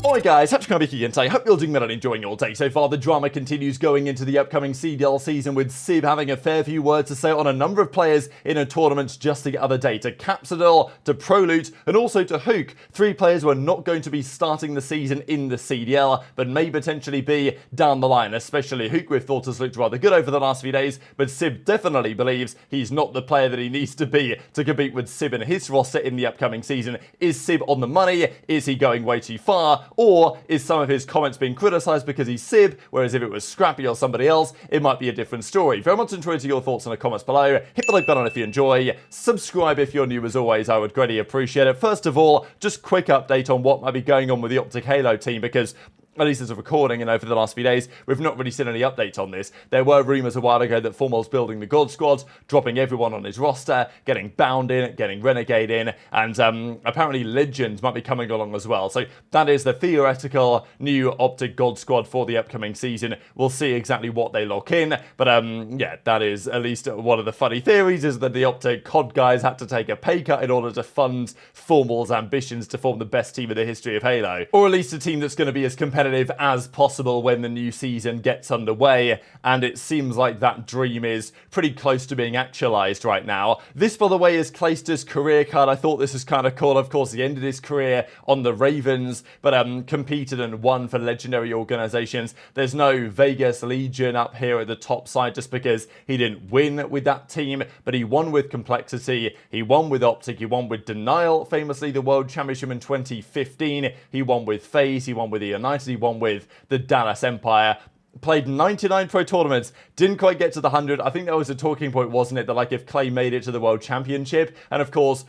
Hi guys, HyDra and I hope you're doing well and enjoying your day so far. The drama continues going into the upcoming CDL season, with Sib having a fair few words to say on a number of players in a tournament just the other day. To Capsidel, to Proloot, and also to Hook. 3 players who are not going to be starting the season in the CDL, but may potentially be down the line, especially Hook, we've thought has looked rather good over the last few days, but Sib definitely believes he's not the player that he needs to be to compete with Sib and his roster in the upcoming season. Is Sib on the money? Is he going way too far? Or is some of his comments being criticised because he's Sib, whereas if it was Scrappy or somebody else, it might be a different story? Very much enjoyed your thoughts in the comments below. Hit the like button if you enjoy. Subscribe if you're new as always, I would greatly appreciate it. First of all, just quick update on what might be going on with the TacticalRab team, because at least as of recording and over the last few days, we've not really seen any updates on this. There were rumours a while ago that Formal's building the God Squad, dropping everyone on his roster, getting Bound in, getting Renegade in, and apparently Legend might be coming along as well. So that is the theoretical new OpTic God Squad for the upcoming season. We'll see exactly what they lock in, but yeah, that is at least one of the funny theories, is that the OpTic COD guys had to take a pay cut in order to fund Formal's ambitions to form the best team in the history of Halo, or at least a team that's going to be as competitive as possible when the new season gets underway, and it seems like that dream is pretty close to being actualized right now. This, by the way, is Clayster's career card. I thought this was kind of cool. Of course, he ended his career on the Ravens, but competed and won for legendary organizations. There's no Vegas Legion up here at the top side just because he didn't win with that team, but he won with Complexity, he won with OpTic, he won with Denial, famously the World Championship in 2015, he won with FaZe, he won with the United, he won with the Dallas Empire. Played 99 pro tournaments, didn't quite get to the 100. I think that was a talking point, wasn't it? That like if Clay made it to the World Championship, and of course,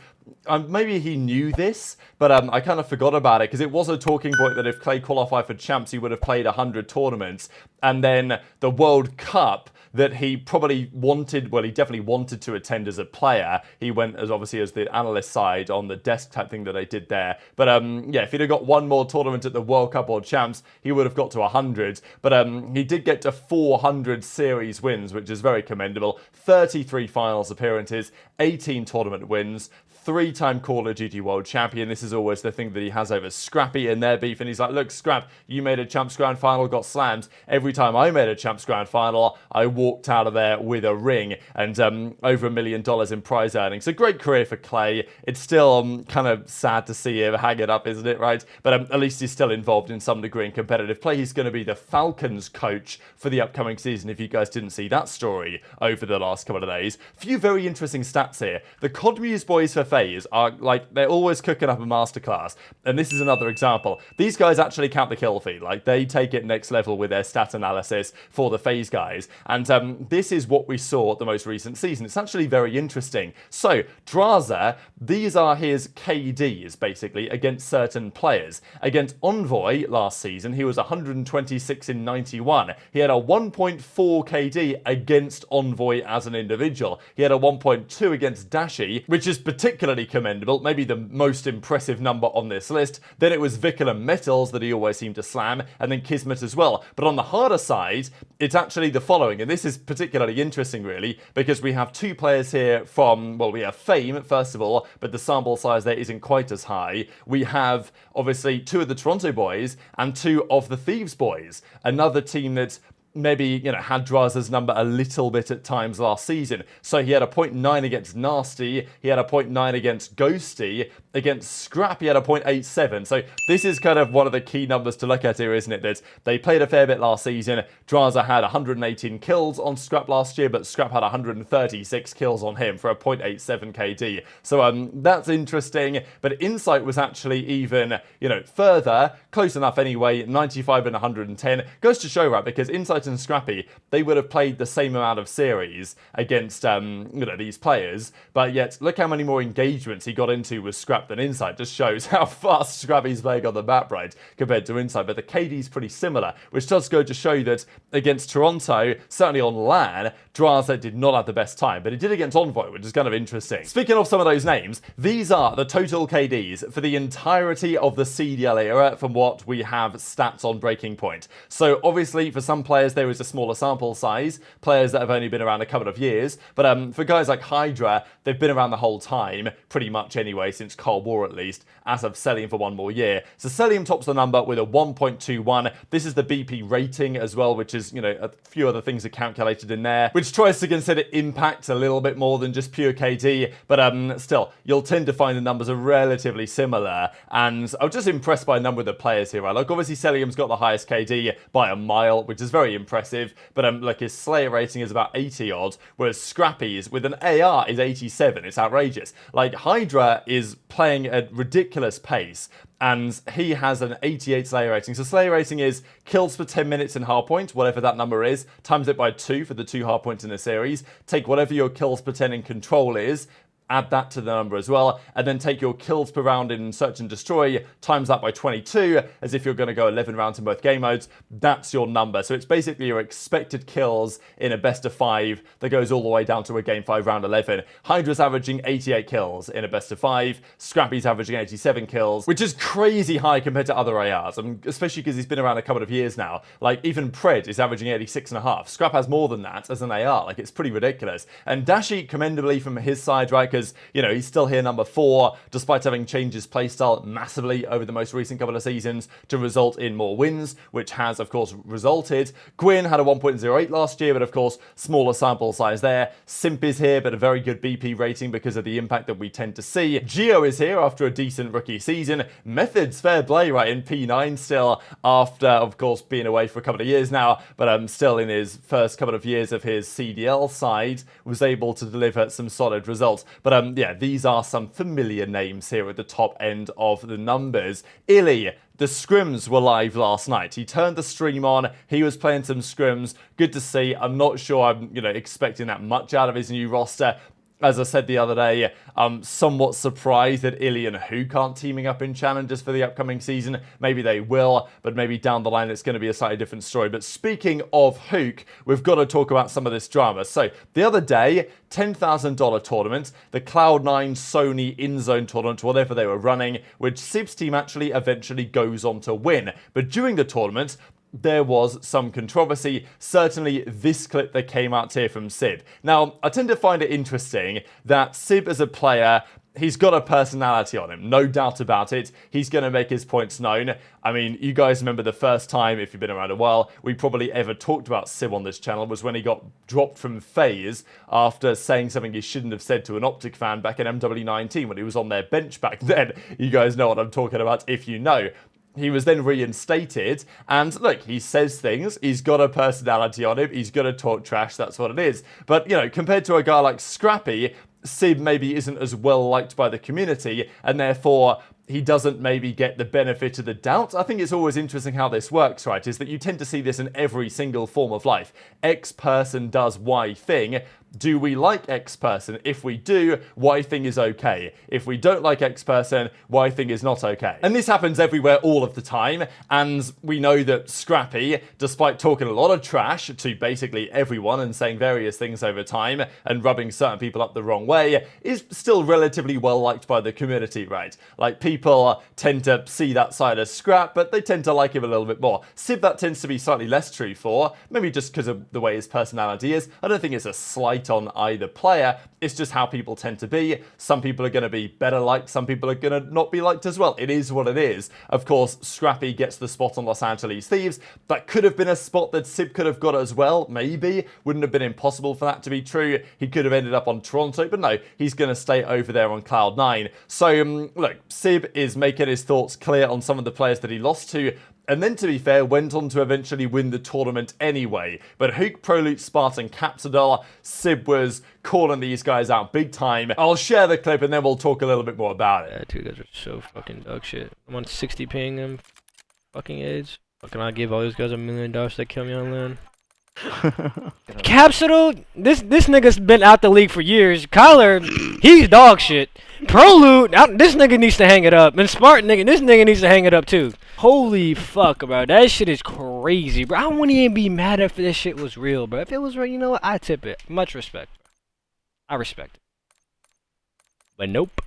maybe he knew this, but I kind of forgot about it, because it was a talking point that if Clay qualified for champs, he would have played 100 tournaments. And then the World Cup that he probably wanted, well, he definitely wanted to attend as a player. He went as obviously as the analyst side on the desk type thing that they did there. But yeah, if he'd have got one more tournament at the World Cup or champs, he would have got to 100. But he did get to 400 series wins, which is very commendable. 33 finals appearances, 18 tournament wins, 3-time Call of Duty World Champion. This is always the thing that he has over Scrappy in their beef. And he's like, look, Scrap, you made a Champs Grand Final, got slammed. Every time I made a Champs Grand Final, I walked out of there with a ring and over $1 million in prize earnings. A great career for Clay. It's still kind of sad to see him hang it up, isn't it, right? But at least he's still involved in some degree in competitive play. He's going to be the Falcons coach for the upcoming season, if you guys didn't see that story over the last couple of days. Few very interesting stats here. The COD Muse boys for FaZe are like, they're always cooking up a masterclass, and this is another example. These guys actually count the kill feed, like they take it next level with their stat analysis for the FaZe guys, and this is what we saw at the most recent season. It's actually very interesting. So Drazah, these are his KDs basically against certain players. Against Envoy last season, he was 126 in 91. He had a 1.4 KD against Envoy as an individual. He had a 1.2 against Dashy, which is particularly commendable, maybe the most impressive number on this list. Then it was Vickle and Metals that he always seemed to slam, and then Kismet as well. But on the harder side, it's actually the following, and this is particularly interesting really, because we have 2 players here from, well, we have Fame first of all, but the sample size there isn't quite as high. We have obviously 2 of the Toronto boys and 2 of the Thieves boys, another team that's maybe, you know, had Drazah's number a little bit at times last season. So he had a 0.9 against Nastie, he had a 0.9 against Ghosty, against Scrappy he had a 0.87. So this is kind of one of the key numbers to look at here, isn't it? That they played a fair bit last season. Drazah had 118 kills on Scrap last year, but Scrap had 136 kills on him for a 0.87 KD. So that's interesting. But Insight was actually even, you know, further, close enough anyway, 95 and 110. Goes to show, right, because Insight and Scrappy, they would have played the same amount of series against, you know, these players, but yet look how many more engagements he got into with Scrap than Insight. Just shows how fast Scrappy's playing on the map, right, compared to Insight. But the KD's pretty similar, which does go to show that against Toronto, certainly on LAN, Drazah did not have the best time, but he did against Envoy, which is kind of interesting. Speaking of some of those names, these are the total KDs for the entirety of the CDL era from what we have stats on Breaking Point. So obviously for some players players, there is a smaller sample size, players that have only been around a couple of years. But for guys like HyDra, they've been around the whole time, pretty much anyway, since Cold War at least, as have Cellium for one more year. So Cellium tops the number with a 1.21. This is the BP rating as well, which is, you know, a few other things are calculated in there, which tries to consider impact a little bit more than just pure KD. But still, you'll tend to find the numbers are relatively similar. And I was just impressed by a number of the players here, right? Like, obviously, Cellium's got the highest KD by a mile, which is very impressive. But like, his Slayer rating is about 80 odd, whereas Scrappy's with an AR is 87. It's outrageous. Like, HyDra is playing at ridiculous pace, and he has an 88 Slayer rating. So Slayer rating is kills per 10 minutes in hardpoint, whatever that number is, times it by 2 for the 2 hardpoints in the series. Take whatever your kills per 10 in control is, add that to the number as well, and then take your kills per round in search and destroy, times that by 22, as if you're going to go 11 rounds in both game modes. That's your number. So it's basically your expected kills in a best of 5 that goes all the way down to a game 5 round 11. HyDra's averaging 88 kills in a best of 5. Scrappy's averaging 87 kills, which is crazy high compared to other ARs. I mean, especially because he's been around a couple of years now. Like, even Pred is averaging 86.5. Scrap has more than that as an AR. Like, it's pretty ridiculous. And Dashy, commendably from his side, right? Because, you know, he's still here number 4, despite having changed his playstyle massively over the most recent couple of seasons to result in more wins, which has, of course, resulted. Gwinn had a 1.08 last year, but of course, smaller sample size there. Simp is here, but a very good BP rating because of the impact that we tend to see. Geo is here after a decent rookie season. Method's fair play, right, in P9 still, after, of course, being away for a couple of years now, but still in his first couple of years of his CDL side, was able to deliver some solid results. But yeah, these are some familiar names here at the top end of the numbers. aBeZy, the scrims were live last night. He turned the stream on. He was playing some scrims. Good to see. I'm not sure I'm, you know, expecting that much out of his new roster. As I said the other day, I'm somewhat surprised that aBeZy and Hook aren't teaming up in challenges for the upcoming season. Maybe they will, but maybe down the line it's going to be a slightly different story. But speaking of Hook, we've got to talk about some of this drama. So the other day, $10,000 tournament, the Cloud9 Sony in-zone tournament, whatever they were running, which Sib's team actually eventually goes on to win. But during the tournament, there was some controversy, certainly this clip that came out here from Sib. Now, I tend to find it interesting that Sib as a player, he's got a personality on him, no doubt about it. He's going to make his points known. I mean, you guys remember the first time, if you've been around a while, we probably ever talked about Sib on this channel was when he got dropped from FaZe after saying something he shouldn't have said to an OpTic fan back in MW19 when he was on their bench back then. You guys know what I'm talking about if you know. He was then reinstated, and look, he says things, he's got a personality on him, he's gonna talk trash, that's what it is. But, you know, compared to a guy like Scrappy, Sib maybe isn't as well liked by the community, and therefore he doesn't maybe get the benefit of the doubt. I think it's always interesting how this works, right, is that you tend to see this in every single form of life. X person does Y thing. Do we like X person? If we do, Y thing is okay. If we don't like X person, Y thing is not okay. And this happens everywhere all of the time, and we know that Scrappy, despite talking a lot of trash to basically everyone and saying various things over time and rubbing certain people up the wrong way, is still relatively well liked by the community, right? Like, people tend to see that side as Scrap, but they tend to like him a little bit more. Sib, that tends to be slightly less true for, maybe just because of the way his personality is. I don't think it's a slight on either player, it's just how people tend to be. Some people are going to be better liked, some people are going to not be liked as well. It is what it is. Of course, Scrappy gets the spot on Los Angeles Thieves. That could have been a spot that Sib could have got as well, maybe. Wouldn't have been impossible for that to be true. He could have ended up on Toronto, but no, he's going to stay over there on Cloud9. So, look, Sib is making his thoughts clear on some of the players that he lost to, and then, to be fair, went on to eventually win the tournament anyway. But Hook, Prolute, Spartan, Capsadol, Sib was calling these guys out big time. I'll share the clip and then we'll talk a little bit more about it. Yeah, two guys are so fucking dog shit. I'm on 60 ping him. Fucking AIDS. Fucking I give all these guys $1 million to kill me on land. Capsadol, this nigga's been out the league for years. Kyler, he's dog shit. Prolute, this nigga needs to hang it up. And Spartan nigga, this nigga needs to hang it up too. Holy fuck, bro. That shit is crazy, bro. I wouldn't even be mad if this shit was real, bro. If it was real, you know what? I tip it. Much respect. I respect it. But nope.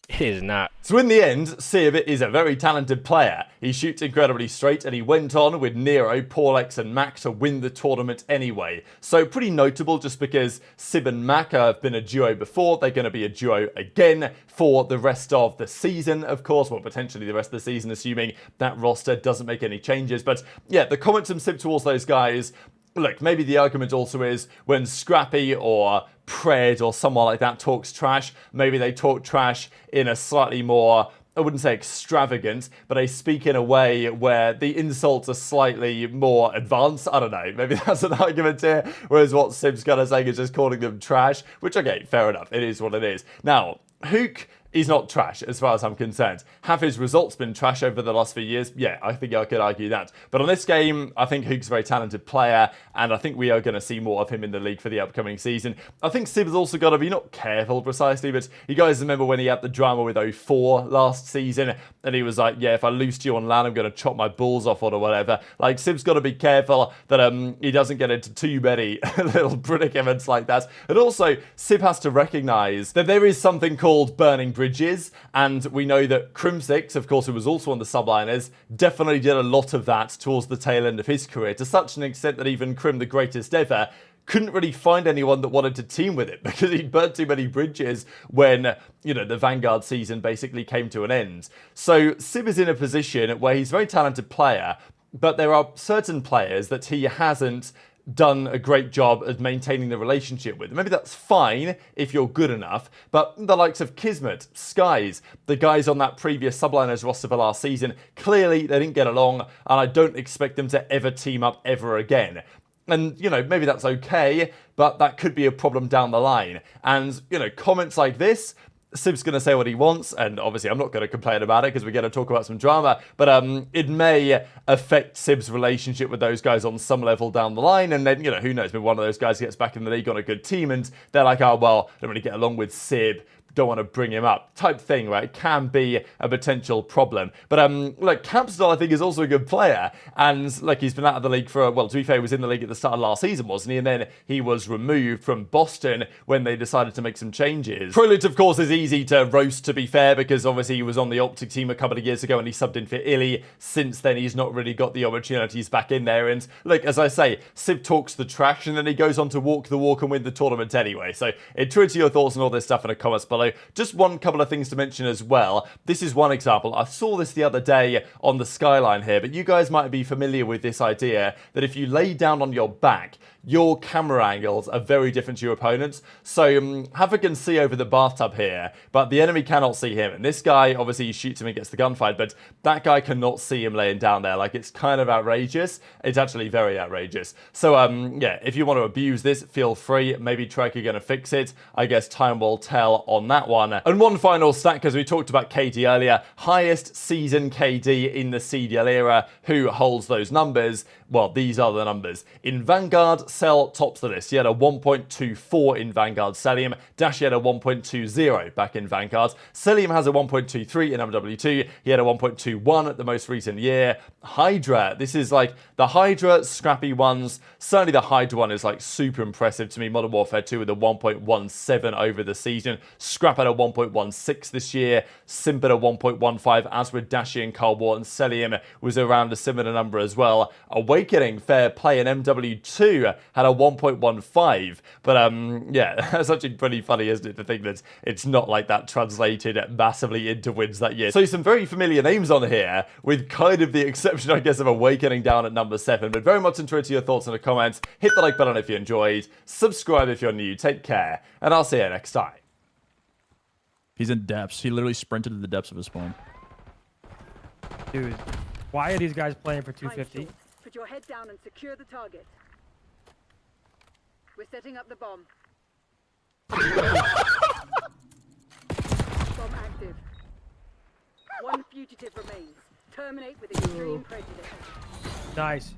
It is not. So in the end, Sib is a very talented player. He shoots incredibly straight, and he went on with Nero, Paulex and Mack to win the tournament anyway. So pretty notable, just because Sib and Mack have been a duo before. They're going to be a duo again for the rest of the season, of course. Well, potentially the rest of the season, assuming that roster doesn't make any changes. But yeah, the comments from Sib towards those guys, look, maybe the argument also is when Scrappy or Pred or someone like that talks trash, maybe they talk trash in a slightly more, I wouldn't say extravagant, but they speak in a way where the insults are slightly more advanced. I don't know, maybe that's an argument here, whereas what Sib's kind of saying is just calling them trash, which, okay, fair enough, it is what it is. Now, Hook is not trash as far as I'm concerned. Have his results been trash over the last few years? Yeah, I think I could argue that. But on this game, I think Hook's a very talented player, and I think we are going to see more of him in the league for the upcoming season. I think Sib has also got to be not careful precisely, but you guys remember when he had the drama with 04 last season, and he was like, yeah, if I lose to you on LAN, I'm going to chop my balls off or whatever. Like, Sib's got to be careful that he doesn't get into too many little predicaments like that. And also, Sib has to recognize that there is something called burning bridges, and we know that Kremp, of course, who was also on the subliners, definitely did a lot of that towards the tail end of his career, to such an extent that even Kremp, the greatest ever, couldn't really find anyone that wanted to team with it because he'd burnt too many bridges when, you know, the Vanguard season basically came to an end. So Sib is in a position where he's a very talented player, but there are certain players that he hasn't done a great job at maintaining the relationship with. Maybe that's fine if you're good enough, but the likes of Kismet, Skyz, the guys on that previous subliners roster for last season, clearly they didn't get along, and I don't expect them to ever team up ever again. And, you know, maybe that's okay, but that could be a problem down the line. And, you know, comments like this, Sib's going to say what he wants, and obviously I'm not going to complain about it because we're going to talk about some drama, but it may affect Sib's relationship with those guys on some level down the line, and then, you know, who knows, maybe one of those guys gets back in the league on a good team, and they're like, oh, well, I don't really get along with Sib, don't want to bring him up, type thing, right? It can be a potential problem. But, look, Capsule, I think, is also a good player, and, like, he's been out of the league for, well, to be fair, he was in the league at the start of last season, wasn't he? And then he was removed from Boston when they decided to make some changes. Prelude, of course, is easy to roast, to be fair, because obviously he was on the OpTic team a couple of years ago and he subbed in for HyDra. Since then, he's not really got the opportunities back in there, and, look, as I say, Sib talks the trash, and then he goes on to walk the walk and win the tournament anyway. So, tweet your thoughts on all this stuff in the comments below. Just one couple of things to mention as well. This is one example. I saw this the other day on the skyline here, but you guys might be familiar with this idea that if you lay down on your back, your camera angles are very different to your opponents. So Havoc can see over the bathtub here, but the enemy cannot see him. And this guy, obviously, he shoots him and gets the gunfight, but that guy cannot see him laying down there. Like, it's kind of outrageous. It's actually very outrageous. So, yeah, if you want to abuse this, feel free. Maybe Trek are going to fix it. I guess time will tell on that one. And one final stat, because we talked about KD earlier, highest season KD in the CDL era. Who holds those numbers? Well, these are the numbers. In Vanguard, Cell tops the list. He had a 1.24 in Vanguard Cellium. Dashy had a 1.20 back in Vanguard. Cellium has a 1.23 in MW2. He had a 1.21 at the most recent year. HyDra, this is like the HyDra Scrappy ones. Certainly the HyDra one is like super impressive to me. Modern Warfare 2 with a 1.17 over the season. Scrap had a 1.16 this year. Simp at a 1.15, as with Dashy and Cold War, and Cellium was around a similar number as well. Awakening, fair play, and MW2 had a 1.15. But yeah, that's actually pretty funny, isn't it, to think that it's not like that translated massively into wins that year. So some very familiar names on here, with kind of the exception, I guess, of Awakening down at number 7. But very much interested in your thoughts in the comments. Hit the like button if you enjoyed. Subscribe if you're new. Take care, and I'll see you next time. He's in depths. He literally sprinted to the depths of his spawn. Dude, why are these guys playing for 250? Put your head down and secure the target. We're setting up the bomb. Bomb active. One fugitive remains. Terminate with extreme prejudice. Nice.